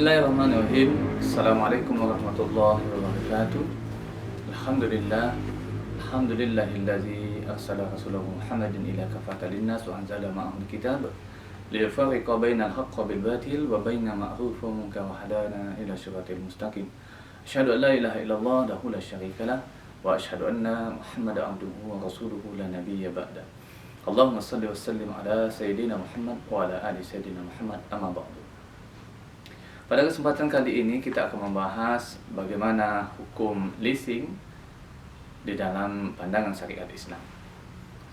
Bismillahirrahmanirrahim. Assalamualaikum warahmatullahi wabarakatuh. Alhamdulillah. Alhamdulillahillazi arsala rasulahu Muhammadin ila kafatal linnas wa anzala ma'ahul kitab liyufarriqa bainal haqqi bil batil wa baina ma'ruf wa munkar wa hadana ila siratal mustaqim. Asyhadu an la ilaha illallah wahdahu la syarika lah wa asyhadu anna Muhammadan abduhu wa rasuluhu la nabiyya ba'da. Allahumma shalli wa sallim ala sayyidina Muhammad wa ala ali sayyidina Muhammad amma ba'du. Pada kesempatan kali ini kita akan membahas bagaimana hukum leasing di dalam pandangan syariat Islam.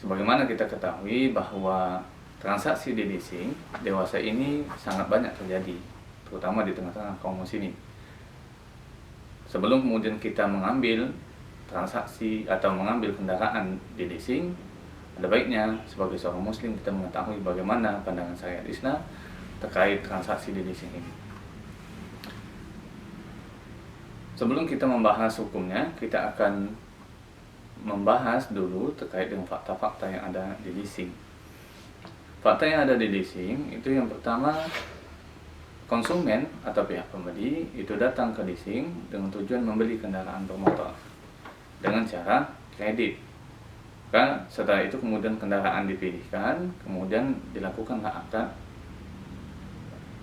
Sebagaimana kita ketahui bahwa transaksi di leasing dewasa ini sangat banyak terjadi, terutama di tengah-tengah kaum muslimin. Sebelum kemudian kita mengambil transaksi atau mengambil kendaraan di leasing, ada baiknya sebagai seorang muslim kita mengetahui bagaimana pandangan syariat Islam terkait transaksi di leasing ini. Sebelum kita membahas hukumnya, kita akan membahas dulu terkait dengan fakta-fakta yang ada di leasing. Fakta yang ada di leasing itu yang pertama, konsumen atau pihak pembeli itu datang ke leasing dengan tujuan membeli kendaraan bermotor dengan cara kredit. Maka setelah itu kemudian kendaraan dipilihkan, kemudian dilakukanlah akad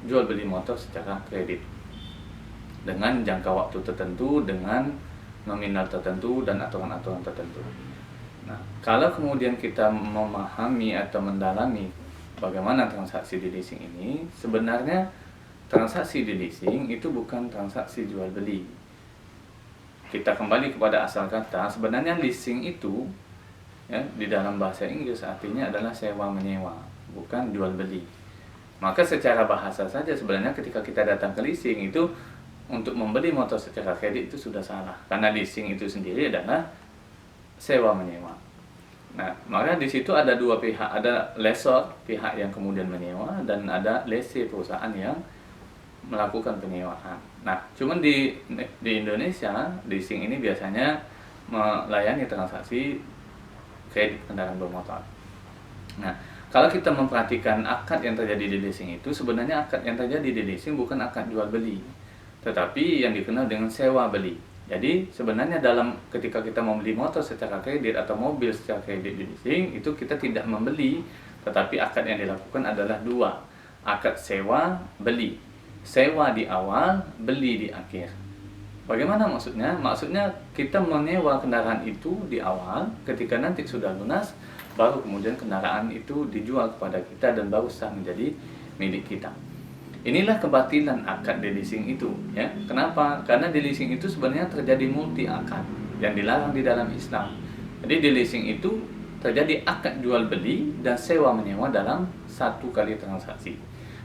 jual beli motor secara kredit dengan jangka waktu tertentu, dengan nominal tertentu dan aturan-aturan tertentu. Nah, kalau kemudian kita memahami atau mendalami bagaimana transaksi di leasing ini, sebenarnya transaksi di leasing itu bukan transaksi jual beli. Kita kembali kepada asal kata, sebenarnya leasing itu ya, di dalam bahasa Inggris artinya adalah sewa menyewa, bukan jual beli. Maka secara bahasa saja sebenarnya ketika kita datang ke leasing itu untuk membeli motor secara kredit itu sudah salah, karena leasing itu sendiri adalah sewa menyewa. Nah, maka di situ ada dua pihak, ada lessor, pihak yang kemudian menyewa, dan ada lessee, perusahaan yang melakukan penyewaan. Nah, cuman di Indonesia leasing ini biasanya melayani transaksi kredit kendaraan bermotor. Nah, kalau kita memperhatikan akad yang terjadi di leasing itu, sebenarnya akad yang terjadi di leasing bukan akad jual beli, tetapi yang dikenal dengan sewa beli. Jadi sebenarnya dalam ketika kita membeli motor secara kredit atau mobil secara kredit di leasing itu kita tidak membeli, tetapi akad yang dilakukan adalah dua, akad sewa beli. Sewa di awal, beli di akhir. Bagaimana maksudnya? Maksudnya kita menyewa kendaraan itu di awal, ketika nanti sudah lunas baru kemudian kendaraan itu dijual kepada kita dan baru sah menjadi milik kita. Inilah kebatilan akad di leasing itu, ya. Kenapa? Karena di leasing itu sebenarnya terjadi multi akad yang dilarang di dalam Islam. Jadi di leasing itu terjadi akad jual beli dan sewa menyewa dalam satu kali transaksi.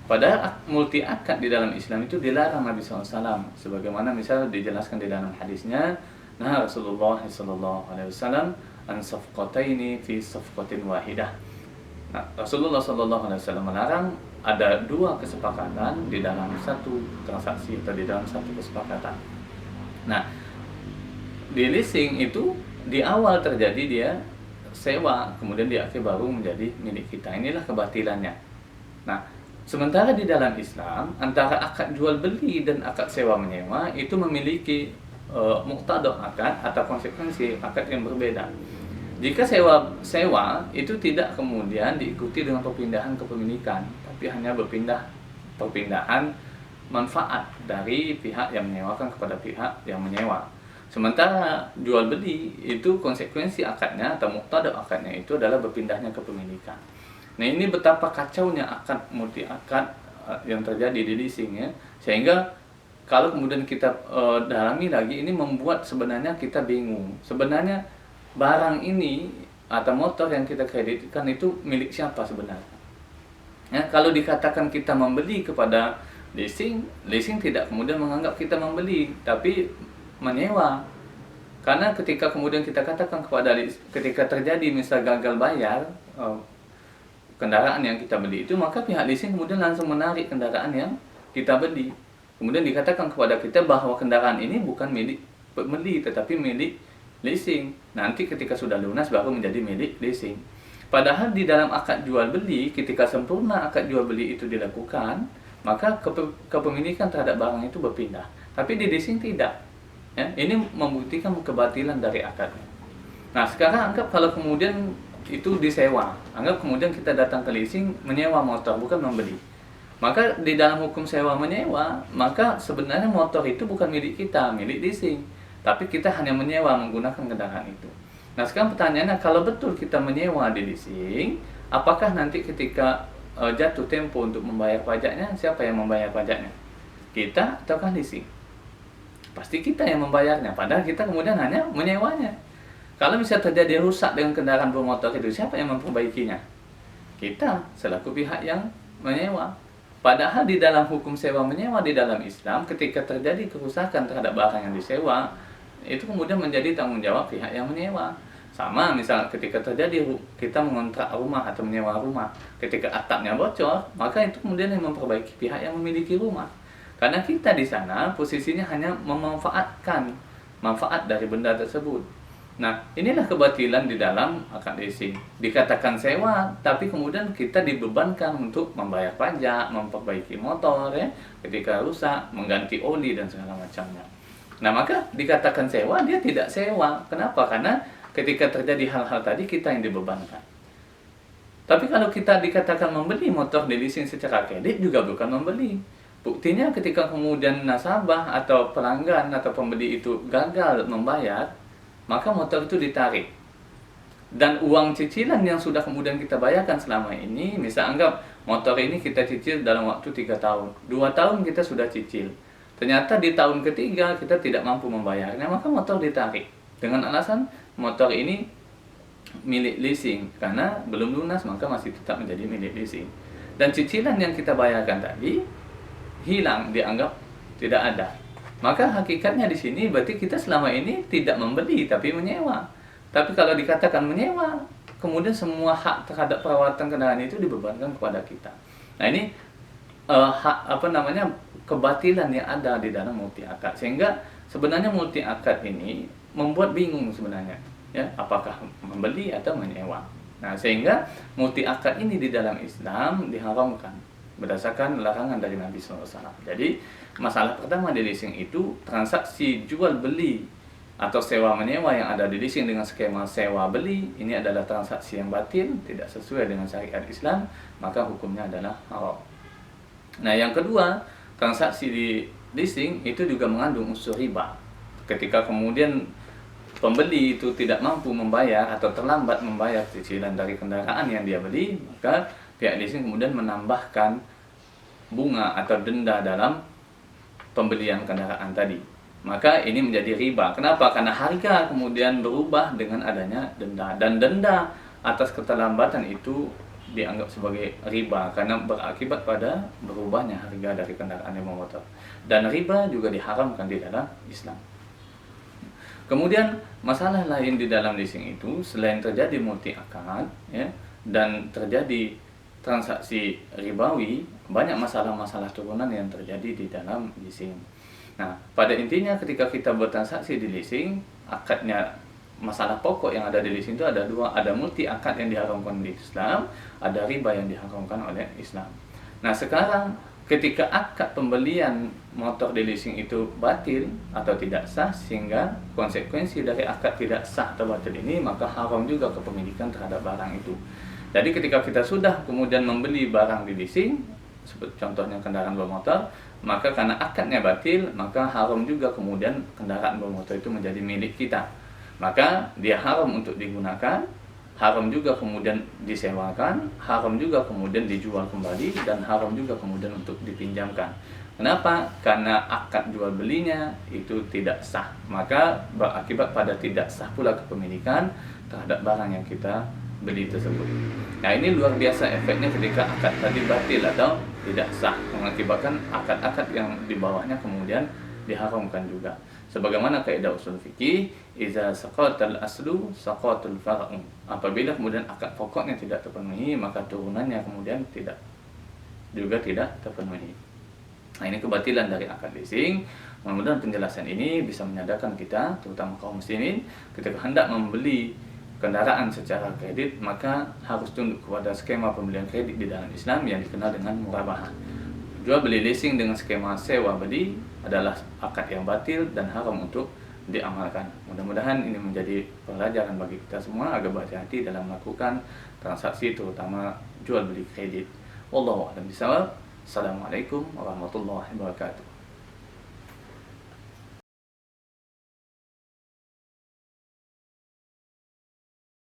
Padahal multi akad di dalam Islam itu dilarang Nabi SAW. Sebagaimana misal dijelaskan di dalam hadisnya, nah Rasulullah SAW an safqataini fi safqatin wahidah. Nah, Rasulullah SAW melarang ada dua kesepakatan di dalam satu transaksi atau di dalam satu kesepakatan. Nah, di leasing itu di awal terjadi dia sewa, kemudian di akhir baru menjadi milik kita. Inilah kebatilannya. Nah, sementara di dalam Islam antara akad jual beli dan akad sewa menyewa itu memiliki muqtadah akad atau konsekuensi akad yang berbeda. Jika sewa itu tidak kemudian diikuti dengan perpindahan kepemilikan, tapi hanya perpindahan manfaat dari pihak yang menyewakan kepada pihak yang menyewa. Sementara jual beli itu konsekuensi akadnya atau muqtadah akadnya itu adalah berpindahnya kepemilikan. Nah, ini betapa kacaunya akad multi akad yang terjadi di leasing, ya. Sehingga kalau kemudian kita dalami lagi, ini membuat sebenarnya kita bingung. Sebenarnya barang ini atau motor yang kita kreditkan itu milik siapa sebenarnya? Ya, kalau dikatakan kita membeli kepada leasing tidak kemudian menganggap kita membeli, tapi menyewa. Karena ketika kemudian kita katakan ketika terjadi misal gagal bayar kendaraan yang kita beli itu, maka pihak leasing kemudian langsung menarik kendaraan yang kita beli. Kemudian dikatakan kepada kita bahwa kendaraan ini bukan milik pembeli tetapi milik leasing. Nanti ketika sudah lunas baru menjadi milik leasing. Padahal di dalam akad jual beli, ketika sempurna akad jual beli itu dilakukan, maka kepemilikan terhadap barang itu berpindah. Tapi di leasing tidak. Ya, ini membuktikan kebatilan dari akadnya. Nah, sekarang anggap kalau kemudian itu disewa. Anggap kemudian kita datang ke leasing menyewa motor, bukan membeli. Maka di dalam hukum sewa menyewa, maka sebenarnya motor itu bukan milik kita, milik leasing. Tapi kita hanya menyewa menggunakan kendaraan itu. Nah, sekarang pertanyaannya, kalau betul kita menyewa di leasing, apakah nanti ketika jatuh tempo untuk membayar pajaknya, siapa yang membayar pajaknya? Kita ataukah leasing? Pasti kita yang membayarnya, padahal kita kemudian hanya menyewanya. Kalau misalnya terjadi rusak dengan kendaraan bermotor itu, siapa yang memperbaikinya? Kita selaku pihak yang menyewa. Padahal di dalam hukum sewa menyewa di dalam Islam, ketika terjadi kerusakan terhadap barang yang disewa, itu kemudian menjadi tanggung jawab pihak yang menyewa. Sama misal ketika terjadi kita mengontrak rumah atau menyewa rumah, ketika atapnya bocor, maka itu kemudian yang memperbaiki pihak yang memiliki rumah. Karena kita di sana posisinya hanya memanfaatkan manfaat dari benda tersebut. Nah, inilah kebatilan di dalam akad leasing. Dikatakan sewa, tapi kemudian kita dibebankan untuk membayar pajak, memperbaiki motor, ya, ketika rusak, mengganti oli dan segala macamnya. Nah, maka dikatakan sewa, dia tidak sewa. Kenapa? Karena ketika terjadi hal-hal tadi, kita yang dibebankan. Tapi kalau kita dikatakan membeli motor di leasing secara kredit, juga bukan membeli. Buktinya ketika kemudian nasabah atau pelanggan atau pembeli itu gagal membayar, maka motor itu ditarik. Dan uang cicilan yang sudah kemudian kita bayarkan selama ini, misal anggap motor ini kita cicil dalam waktu 3 tahun. 2 tahun kita sudah cicil. Ternyata di tahun ketiga kita tidak mampu membayarnya, maka motor ditarik. Dengan alasan motor ini milik leasing. Karena belum lunas, maka masih tetap menjadi milik leasing. Dan cicilan yang kita bayarkan tadi hilang, dianggap tidak ada. Maka hakikatnya di sini berarti kita selama ini tidak membeli tapi menyewa. Tapi kalau dikatakan menyewa, kemudian semua hak terhadap perawatan kendaraan itu dibebankan kepada kita. Nah, ini kebatilan yang ada di dalam multi akad. Sehingga sebenarnya multi akad ini membuat bingung sebenarnya, ya, apakah membeli atau menyewa. Nah, sehingga multi akad ini di dalam Islam diharamkan berdasarkan larangan dari Nabi SAW. Jadi masalah pertama di leasing itu transaksi jual beli atau sewa menyewa yang ada di leasing dengan skema sewa beli, ini adalah transaksi yang batil, tidak sesuai dengan syariat Islam, maka hukumnya adalah haram. Nah, yang kedua, transaksi di leasing itu juga mengandung unsur riba. Ketika kemudian pembeli itu tidak mampu membayar atau terlambat membayar cicilan dari kendaraan yang dia beli, maka pihak leasing kemudian menambahkan bunga atau denda dalam pembelian kendaraan tadi. Maka ini menjadi riba. Kenapa? Karena harga kemudian berubah dengan adanya denda. Dan denda atas keterlambatan itu dianggap sebagai riba karena berakibat pada berubahnya harga dari kendaraan yang bermotor. Dan riba juga diharamkan di dalam Islam. Kemudian masalah lain di dalam leasing itu, selain terjadi multi akad, ya, dan terjadi transaksi ribawi, banyak masalah-masalah turunan yang terjadi di dalam leasing. Nah, pada intinya ketika kita bertransaksi di leasing, akadnya, masalah pokok yang ada di leasing itu ada dua, ada multi akad yang diharamkan di Islam, ada riba yang diharamkan oleh Islam. Nah, sekarang ketika akad pembelian motor di leasing itu batil atau tidak sah, sehingga konsekuensi dari akad tidak sah atau batil ini, maka haram juga kepemilikan terhadap barang itu. Jadi ketika kita sudah kemudian membeli barang di leasing, seperti contohnya kendaraan bermotor, maka karena akadnya batil, maka haram juga kemudian kendaraan bermotor itu menjadi milik kita. Maka dia haram untuk digunakan, haram juga kemudian disewakan, haram juga kemudian dijual kembali, dan haram juga kemudian untuk dipinjamkan. Kenapa? Karena akad jual belinya itu tidak sah, maka berakibat pada tidak sah pula kepemilikan terhadap barang yang kita beli tersebut. Nah, ini luar biasa efeknya ketika akad tadi batil atau tidak sah, mengakibatkan akad-akad yang di bawahnya kemudian diharamkan juga. Sebagaimana kaidah usul fikih, iza saqatal aslu saqatul far'u. Apabila kemudian akad pokoknya tidak terpenuhi, maka turunannya kemudian tidak terpenuhi. Nah, ini kebatilan dari akad leasing. Mudah-mudahan penjelasan ini bisa menyadarkan kita, terutama kaum muslimin, ketika hendak membeli kendaraan secara kredit, maka harus tunduk kepada skema pembelian kredit di dalam Islam yang dikenal dengan murabahah. Jual beli leasing dengan skema sewa beli adalah akad yang batil dan haram untuk diamalkan. Mudah-mudahan ini menjadi pelajaran bagi kita semua agar berhati-hati dalam melakukan transaksi, terutama jual beli kredit. Wallahu a'lam bishawab. Assalamualaikum warahmatullahi wabarakatuh.